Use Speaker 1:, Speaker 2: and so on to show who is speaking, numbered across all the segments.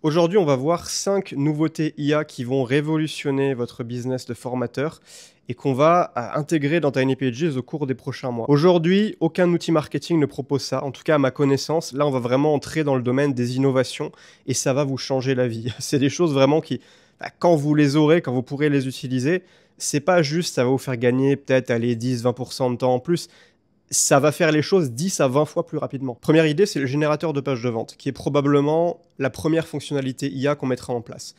Speaker 1: Aujourd'hui, on va voir 5 nouveautés IA qui vont révolutionner votre business de formateur et qu'on va intégrer dans Tiny Pages au cours des prochains mois. Aujourd'hui, aucun outil marketing ne propose ça, en tout cas à ma connaissance. Là, on va vraiment entrer dans le domaine des innovations et ça va vous changer la vie. C'est des choses vraiment qui, quand vous les aurez, quand vous pourrez les utiliser, c'est pas juste ça va vous faire gagner peut-être 10-20% de temps en plus. Ça va faire les choses 10 à 20 fois plus rapidement. Première idée, c'est le générateur de pages de vente, qui est probablement la première fonctionnalité IA qu'on mettra en place.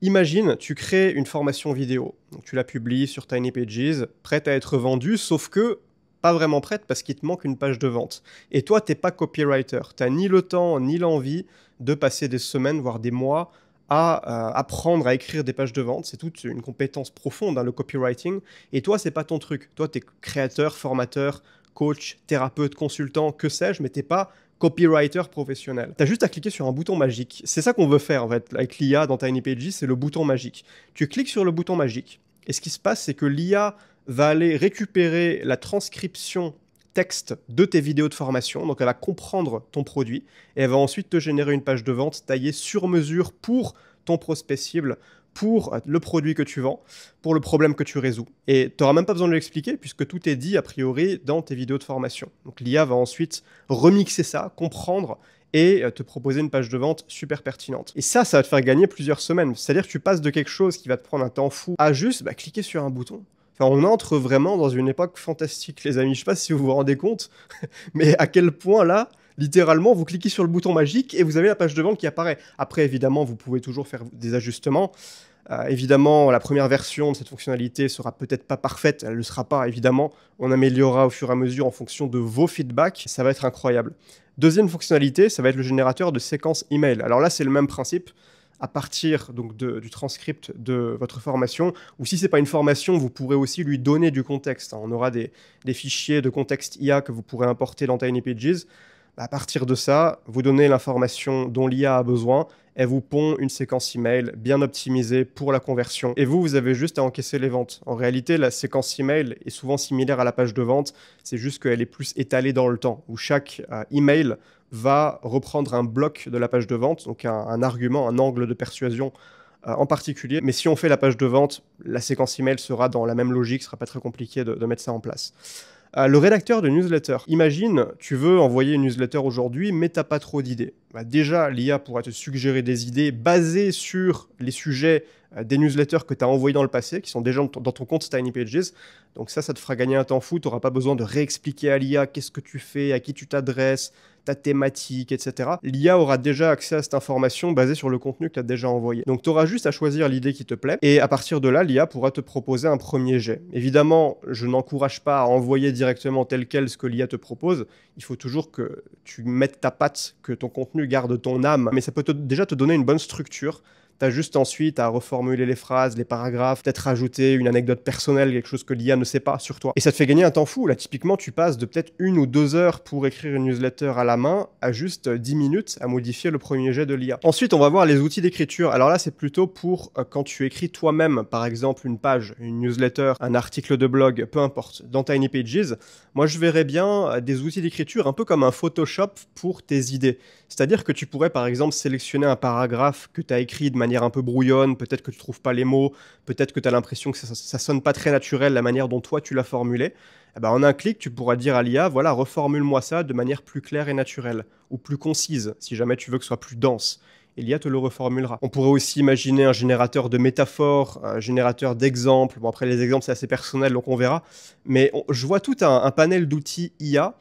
Speaker 1: Imagine, tu crées une formation vidéo, donc tu la publies sur Tiny Pages, prête à être vendue, sauf que pas vraiment prête parce qu'il te manque une page de vente. Et toi, t'es pas copywriter, t'as ni le temps ni l'envie de passer des semaines, voire des mois, à apprendre à écrire des pages de vente. C'est toute une compétence profonde, le copywriting. Et toi, c'est pas ton truc. Toi, t'es créateur, formateur, coach, thérapeute, consultant, que sais-je, mais t'es pas copywriter professionnel. T'as juste à cliquer sur un bouton magique. C'est ça qu'on veut faire en fait avec l'IA dans Tiny Pages, c'est le bouton magique. Tu cliques sur le bouton magique et ce qui se passe, c'est que l'IA va aller récupérer la transcription texte de tes vidéos de formation, donc elle va comprendre ton produit et elle va ensuite te générer une page de vente taillée sur mesure pour ton prospect cible, pour le produit que tu vends, pour le problème que tu résous. Et tu n'auras même pas besoin de l'expliquer puisque tout est dit a priori dans tes vidéos de formation. Donc l'IA va ensuite remixer ça, comprendre et te proposer une page de vente super pertinente. Et ça va te faire gagner plusieurs semaines. C'est-à-dire que tu passes de quelque chose qui va te prendre un temps fou à juste cliquer sur un bouton. Enfin, on entre vraiment dans une époque fantastique, les amis. Je ne sais pas si vous vous rendez compte, mais à quel point là, littéralement, vous cliquez sur le bouton magique et vous avez la page de vente qui apparaît. Après, évidemment, vous pouvez toujours faire des ajustements. Évidemment, la première version de cette fonctionnalité sera peut-être pas parfaite, elle ne le sera pas, évidemment. On améliorera au fur et à mesure en fonction de vos feedbacks. Ça va être incroyable. Deuxième fonctionnalité, ça va être le générateur de séquences email. Alors là, c'est le même principe. À partir donc du transcript de votre formation, ou si ce n'est pas une formation, vous pourrez aussi lui donner du contexte. On aura des fichiers de contexte IA que vous pourrez importer dans Tiny Pages. À partir de ça, vous donnez l'information dont l'IA a besoin, elle vous pond une séquence email bien optimisée pour la conversion. Et vous avez juste à encaisser les ventes. En réalité, la séquence email est souvent similaire à la page de vente, c'est juste qu'elle est plus étalée dans le temps, où chaque email va reprendre un bloc de la page de vente, donc un argument, un angle de persuasion en particulier. Mais si on fait la page de vente, la séquence email sera dans la même logique, ce ne sera pas très compliqué de mettre ça en place. Le rédacteur de newsletter. Imagine, tu veux envoyer une newsletter aujourd'hui, mais tu n'as pas trop d'idées. Déjà, l'IA pourra te suggérer des idées basées sur les sujets des newsletters que tu as envoyés dans le passé, qui sont déjà dans ton compte Tiny Pages. Donc ça te fera gagner un temps fou. Tu n'auras pas besoin de réexpliquer à l'IA qu'est-ce que tu fais, à qui tu t'adresses, ta thématique, etc. L'IA aura déjà accès à cette information basée sur le contenu que tu as déjà envoyé. Donc tu auras juste à choisir l'idée qui te plaît et à partir de là, l'IA pourra te proposer un premier jet. Évidemment, je n'encourage pas à envoyer directement tel quel ce que l'IA te propose. Il faut toujours que tu mettes ta patte, que ton contenu garde ton âme, mais ça peut déjà te donner une bonne structure. Tu as juste ensuite à reformuler les phrases, les paragraphes, peut-être rajouter une anecdote personnelle, quelque chose que l'IA ne sait pas sur toi. Et ça te fait gagner un temps fou. Là, typiquement, tu passes de peut-être 1 ou 2 heures pour écrire une newsletter à la main à juste 10 minutes à modifier le premier jet de l'IA. Ensuite, on va voir les outils d'écriture. Alors là, c'est plutôt pour quand tu écris toi-même, par exemple, une page, une newsletter, un article de blog, peu importe, dans Tiny Pages. Moi, je verrais bien des outils d'écriture un peu comme un Photoshop pour tes idées. C'est-à-dire que tu pourrais, par exemple, sélectionner un paragraphe que tu as écrit de manière un peu brouillonne, peut-être que tu ne trouves pas les mots, peut-être que tu as l'impression que ça sonne pas très naturel la manière dont toi tu l'as formulé. En un clic, tu pourras dire à l'IA, voilà, reformule-moi ça de manière plus claire et naturelle, ou plus concise, si jamais tu veux que ce soit plus dense. Et l'IA te le reformulera. On pourrait aussi imaginer un générateur de métaphores, un générateur d'exemples. Bon, après, les exemples, c'est assez personnel, donc on verra. Mais je vois tout un panel d'outils IA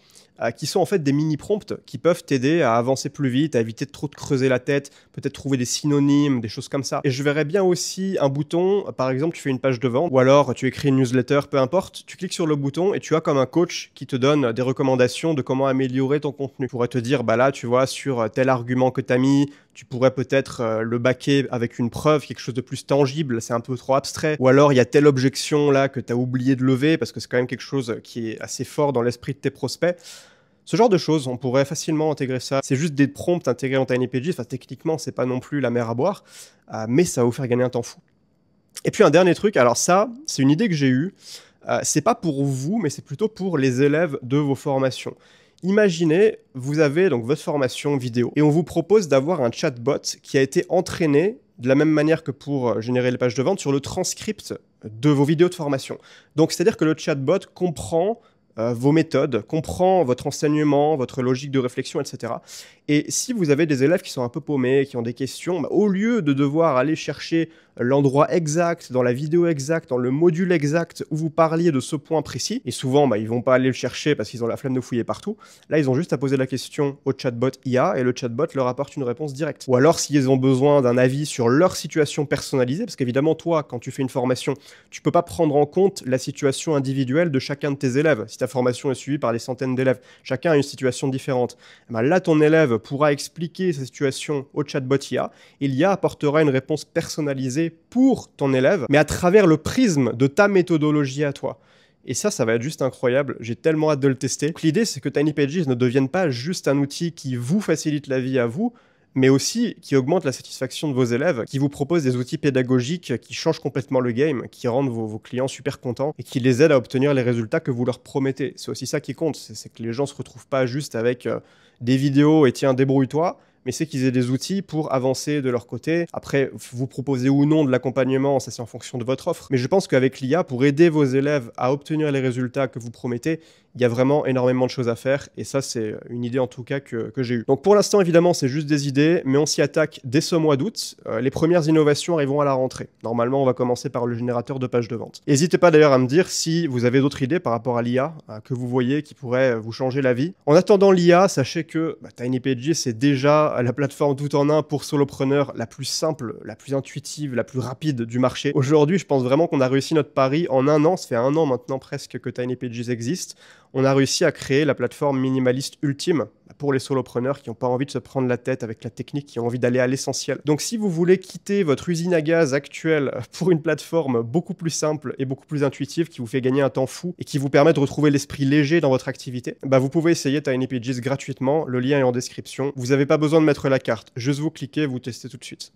Speaker 1: qui sont en fait des mini-prompts qui peuvent t'aider à avancer plus vite, à éviter de trop te creuser la tête, peut-être trouver des synonymes, des choses comme ça. Et je verrais bien aussi un bouton, par exemple, tu fais une page de vente, ou alors tu écris une newsletter, peu importe, tu cliques sur le bouton et tu as comme un coach qui te donne des recommandations de comment améliorer ton contenu. Il pourrait te dire, là, tu vois, sur tel argument que tu as mis, tu pourrais peut-être le backer avec une preuve, quelque chose de plus tangible, c'est un peu trop abstrait. Ou alors, il y a telle objection là que tu as oublié de lever, parce que c'est quand même quelque chose qui est assez fort dans l'esprit de tes prospects. Ce genre de choses, on pourrait facilement intégrer ça. C'est juste des prompts intégrés en Tiny Pages. Enfin, techniquement, c'est pas non plus la mer à boire, mais ça va vous faire gagner un temps fou. Et puis un dernier truc, alors ça, c'est une idée que j'ai eue. C'est pas pour vous, mais c'est plutôt pour les élèves de vos formations. Imaginez, vous avez donc votre formation vidéo et on vous propose d'avoir un chatbot qui a été entraîné de la même manière que pour générer les pages de vente sur le transcript de vos vidéos de formation. Donc, c'est-à-dire que le chatbot comprend vos méthodes, comprend votre enseignement, votre logique de réflexion, etc. Et si vous avez des élèves qui sont un peu paumés, qui ont des questions, au lieu de devoir aller chercher l'endroit exact, dans la vidéo exacte, dans le module exact où vous parliez de ce point précis, et souvent ils vont pas aller le chercher parce qu'ils ont la flemme de fouiller partout, là ils ont juste à poser la question au chatbot IA et le chatbot leur apporte une réponse directe. Ou alors s'ils ont besoin d'un avis sur leur situation personnalisée, parce qu'évidemment toi quand tu fais une formation, tu peux pas prendre en compte la situation individuelle de chacun de tes élèves. Si ta formation est suivie par des centaines d'élèves, chacun a une situation différente. Là ton élève pourra expliquer sa situation au chatbot IA et l'IA apportera une réponse personnalisée pour ton élève, mais à travers le prisme de ta méthodologie à toi. Et ça va être juste incroyable. J'ai tellement hâte de le tester. L'idée, c'est que Tiny Pages ne devienne pas juste un outil qui vous facilite la vie à vous, mais aussi qui augmente la satisfaction de vos élèves, qui vous propose des outils pédagogiques qui changent complètement le game, qui rendent vos clients super contents et qui les aident à obtenir les résultats que vous leur promettez. C'est aussi ça qui compte, c'est que les gens ne se retrouvent pas juste avec des vidéos et tiens, débrouille-toi, mais c'est qu'ils aient des outils pour avancer de leur côté. Après, vous proposez ou non de l'accompagnement, ça c'est en fonction de votre offre. Mais je pense qu'avec l'IA, pour aider vos élèves à obtenir les résultats que vous promettez, il y a vraiment énormément de choses à faire. Et ça, c'est une idée en tout cas que j'ai eue. Donc pour l'instant, évidemment, c'est juste des idées, mais on s'y attaque dès ce mois d'août. Les premières innovations arriveront à la rentrée. Normalement, on va commencer par le générateur de pages de vente. N'hésitez pas d'ailleurs à me dire si vous avez d'autres idées par rapport à l'IA que vous voyez qui pourraient vous changer la vie. En attendant l'IA, sachez que Tiny Pages, c'est déjà la plateforme tout en un pour solopreneurs la plus simple, la plus intuitive, la plus rapide du marché. Aujourd'hui, je pense vraiment qu'on a réussi notre pari en un an. Ça fait un an maintenant presque que Tiny Pages existe. On a réussi à créer la plateforme minimaliste ultime pour les solopreneurs qui n'ont pas envie de se prendre la tête avec la technique, qui ont envie d'aller à l'essentiel. Donc si vous voulez quitter votre usine à gaz actuelle pour une plateforme beaucoup plus simple et beaucoup plus intuitive qui vous fait gagner un temps fou et qui vous permet de retrouver l'esprit léger dans votre activité, vous pouvez essayer Tiny Pages gratuitement, le lien est en description. Vous n'avez pas besoin de mettre la carte, juste vous cliquez, vous testez tout de suite.